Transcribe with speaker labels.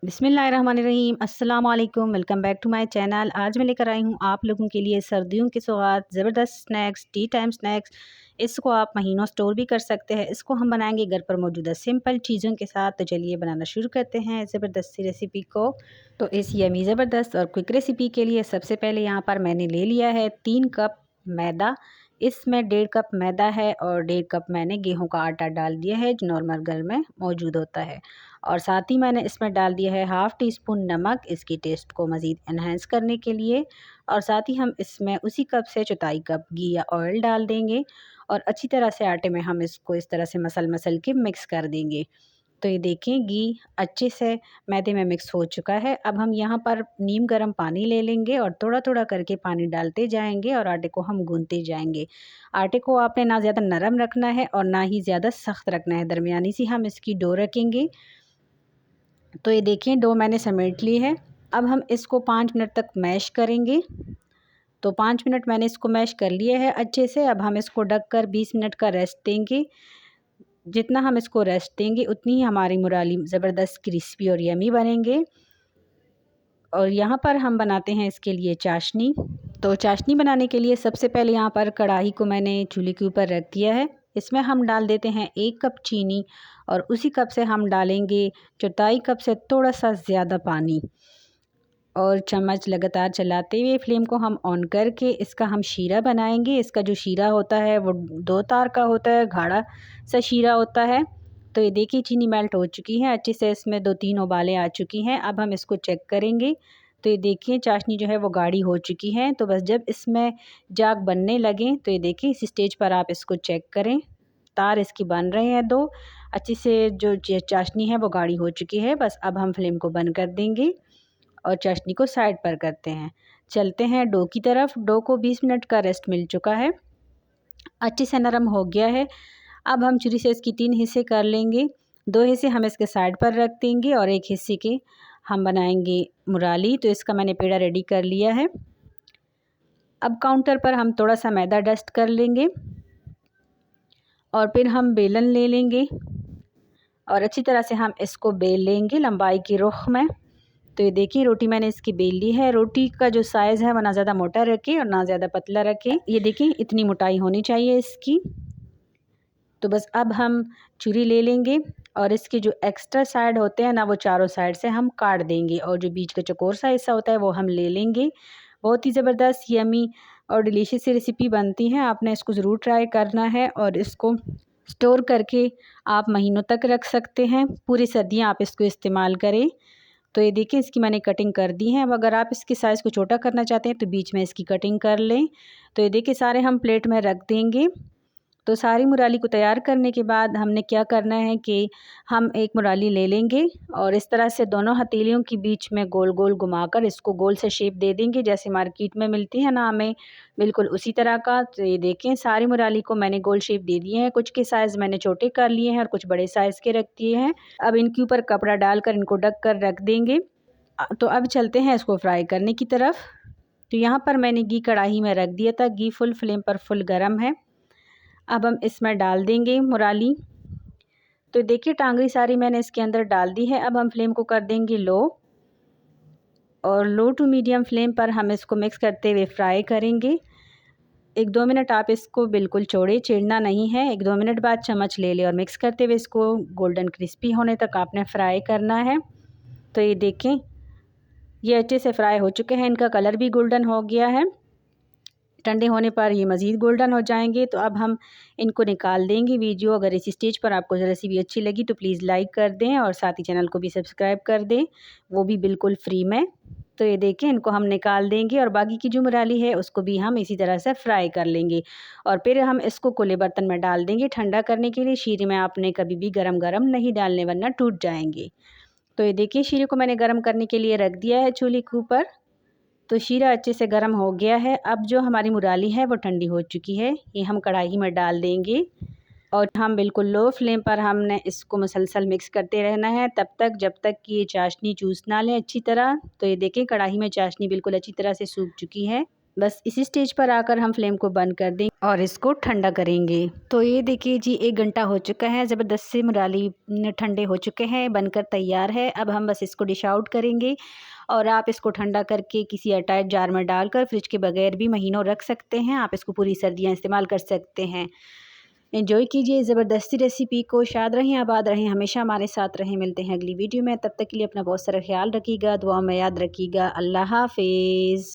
Speaker 1: बिस्मिल्लाहिर्रहमानिर्रहीम। अस्सलाम वालेकुम, welcome back to my channel. आज मैं लेकर आई हूँ आप लोगों के लिए सर्दियों के सौगात ज़बरदस्त स्नैक्स, टी टाइम स्नैक्स। इसको आप महीनों स्टोर भी कर सकते हैं। इसको हम बनाएंगे घर पर मौजूदा सिंपल चीज़ों के साथ। तो चलिए बनाना शुरू करते हैं ज़बरदस्त सी रेसिपी को। तो इस यमी ज़बरदस्त और क्विक रेसिपी के लिए सबसे पहले यहाँ पर मैंने ले लिया है 3 कप मैदा। इसमें 1.5 कप मैदा है और 1.5 कप मैंने गेहूं का आटा डाल दिया है जो नॉर्मल घर में मौजूद होता है। और साथ ही मैंने इसमें डाल दिया है हाफ़ टी स्पून नमक, इसकी टेस्ट को मज़ीद एनहांस करने के लिए। और साथ ही हम इसमें उसी कप से 1/4 कप घी या ऑयल डाल देंगे और अच्छी तरह से आटे में हम इसको इस तरह से मसल के मिक्स कर देंगे। तो ये देखें घी अच्छे से मैदे में मिक्स हो चुका है। अब हम यहाँ पर नीम गर्म पानी ले लेंगे और थोड़ा थोड़ा करके पानी डालते जाएंगे और आटे को हम गूंथते जाएंगे। आटे को आपने ना ज़्यादा नरम रखना है और ना ही ज़्यादा सख्त रखना है, दरमियानी सी हम इसकी डो रखेंगे। तो ये देखिए डो मैंने समेट ली है। अब हम इसको 5 मिनट तक मैश करेंगे। तो 5 मिनट मैंने इसको मैश कर लिया है अच्छे से। अब हम इसको ढक कर 20 मिनट का रेस्ट देंगे। जितना हम इसको रेस्ट देंगे उतनी ही हमारी मुराली ज़बरदस्त क्रिस्पी और यमी बनेंगे। और यहाँ पर हम बनाते हैं इसके लिए चाशनी। तो चाशनी बनाने के लिए सबसे पहले यहाँ पर कढ़ाई को मैंने चूल्हे के ऊपर रख दिया है। इसमें हम डाल देते हैं 1 कप चीनी और उसी कप से हम डालेंगे 1/4 कप से थोड़ा सा ज़्यादा पानी। और चम्मच लगातार चलाते हुए फ्लेम को हम ऑन करके इसका हम शीरा बनाएंगे। इसका जो शीरा होता है वो 2 तार का होता है, गाढ़ा सा शीरा होता है। तो ये देखिए चीनी मेल्ट हो चुकी है अच्छे से, इसमें 2-3 उबाले आ चुकी हैं। अब हम इसको चेक करेंगे। तो ये देखिए चाशनी जो है वो गाढ़ी हो चुकी है। तो बस जब इसमें जाग बनने लगें तो ये देखिए इस स्टेज पर आप इसको चेक करें। तार इसकी बन रहे हैं 2 अच्छे से, जो चाशनी है वो गाढ़ी हो चुकी है। बस अब हम फ्लेम को बंद कर देंगे और चाशनी को साइड पर करते हैं। चलते हैं डो की तरफ। डो को 20 मिनट का रेस्ट मिल चुका है, अच्छे से नरम हो गया है। अब हम छुरी से इसकी 3 हिस्से कर लेंगे। 2 हिस्से हम इसके साइड पर रख देंगे और 1 हिस्से के हम बनाएंगे मुराली। तो इसका मैंने पेड़ा रेडी कर लिया है। अब काउंटर पर हम थोड़ा सा मैदा डस्ट कर लेंगे और फिर हम बेलन ले लेंगे और अच्छी तरह से हम इसको बेल लेंगे लंबाई की रुख में। तो ये देखिए रोटी मैंने इसकी बेल ली है। रोटी का जो साइज़ है वो ना ज़्यादा मोटा रखें और ना ज़्यादा पतला रखें। ये देखिए इतनी मोटाई होनी चाहिए इसकी। तो बस अब हम छुरी ले लेंगे और इसके जो एक्स्ट्रा साइड होते हैं ना वो चारों साइड से हम काट देंगे और जो बीच का चौकोर सा हिस्सा होता है वो हम ले लेंगे। बहुत ही ज़बरदस्त यमी और डिलीशियस सी रेसिपी बनती है। आपने इसको ज़रूर ट्राई करना है और इसको स्टोर करके आप महीनों तक रख सकते हैं। पूरी सर्दियाँ आप इसको इस्तेमाल करें। तो ये देखिए इसकी मैंने कटिंग कर दी है। अब अगर आप इसके साइज़ को छोटा करना चाहते हैं तो बीच में इसकी कटिंग कर लें। तो ये देखिए सारे हम प्लेट में रख देंगे। तो सारी मुराली को तैयार करने के बाद हमने क्या करना है कि हम एक मुराली ले लेंगे और इस तरह से दोनों हथेलियों के बीच में गोल गोल घुमाकर इसको गोल से शेप दे देंगे जैसे मार्केट में मिलती है ना हमें, बिल्कुल उसी तरह का। तो ये देखें सारी मुराली को मैंने गोल शेप दे दिए हैं। कुछ के साइज़ मैंने छोटे कर लिए हैं और कुछ बड़े साइज़ के रख दिए हैं। अब इनके ऊपर कपड़ा डालकर इनको ढक कर रख देंगे। तो अब चलते हैं इसको फ्राई करने की तरफ। तो यहाँ पर मैंने घी कढ़ाई में रख दिया था। घी फुल फ्लेम पर फुल गर्म है। अब हम इसमें डाल देंगे मुराली। तो देखिए टांगरी सारी मैंने इसके अंदर डाल दी है। अब हम फ्लेम को कर देंगे लो और लो टू मीडियम फ्लेम पर हम इसको मिक्स करते हुए फ्राई करेंगे। 1-2 मिनट आप इसको बिल्कुल छोड़े, छेड़ना नहीं है। 1-2 मिनट बाद चम्मच ले ले और मिक्स करते हुए इसको गोल्डन क्रिस्पी होने तक आपने फ्राई करना है। तो ये देखें ये अच्छे से फ्राई हो चुके हैं, इनका कलर भी गोल्डन हो गया है। ठंडे होने पर ये मज़ीद गोल्डन हो जाएंगे। तो अब हम इनको निकाल देंगे। वीडियो अगर इसी स्टेज पर आपको रेसिपी अच्छी लगी तो प्लीज़ लाइक कर दें और साथ ही चैनल को भी सब्सक्राइब कर दें, वो भी बिल्कुल फ्री में। तो ये देखें इनको हम निकाल देंगे और बाकी की जो मुराली है उसको भी हम इसी तरह से फ्राई कर लेंगे और फिर हम इसको खुले बर्तन में डाल देंगे ठंडा करने के लिए। शीरे में आपने कभी भी गरम गरम नहीं डालने वरना टूट जाएंगे। तो ये देखिए शीरे को मैंने गर्म करने के लिए रख दिया है चूल्हे के ऊपर। तो शीरा अच्छे से गर्म हो गया है। अब जो हमारी मुराली है वो ठंडी हो चुकी है, ये हम कढ़ाई में डाल देंगे और हम बिल्कुल लो फ्लेम पर हमने इसको मुसलसल मिक्स करते रहना है तब तक जब तक कि ये चाशनी चूस ना ले अच्छी तरह। तो ये देखें कढ़ाई में चाशनी बिल्कुल अच्छी तरह से सूख चुकी है। बस इसी स्टेज पर आकर हम फ्लेम को बंद कर देंगे और इसको ठंडा करेंगे। तो ये देखिए जी 1 घंटा हो चुका है, ज़बरदस्त से मराली ठंडे हो चुके हैं, बनकर तैयार है। अब हम बस इसको डिश आउट करेंगे और आप इसको ठंडा करके किसी एयरटाइट जार में डालकर फ्रिज के बगैर भी महीनों रख सकते हैं। आप इसको पूरी सर्दियाँ इस्तेमाल कर सकते हैं। एंजॉय कीजिए ज़बरदस्ती रेसिपी को। शाद रहें, आबाद रहें, हमेशा हमारे साथ रहें। मिलते हैं अगली वीडियो में, तब तक के लिए अपना बहुत सारा ख्याल रखिएगा, दुआ में याद रखिएगा। अल्लाह हाफिज़।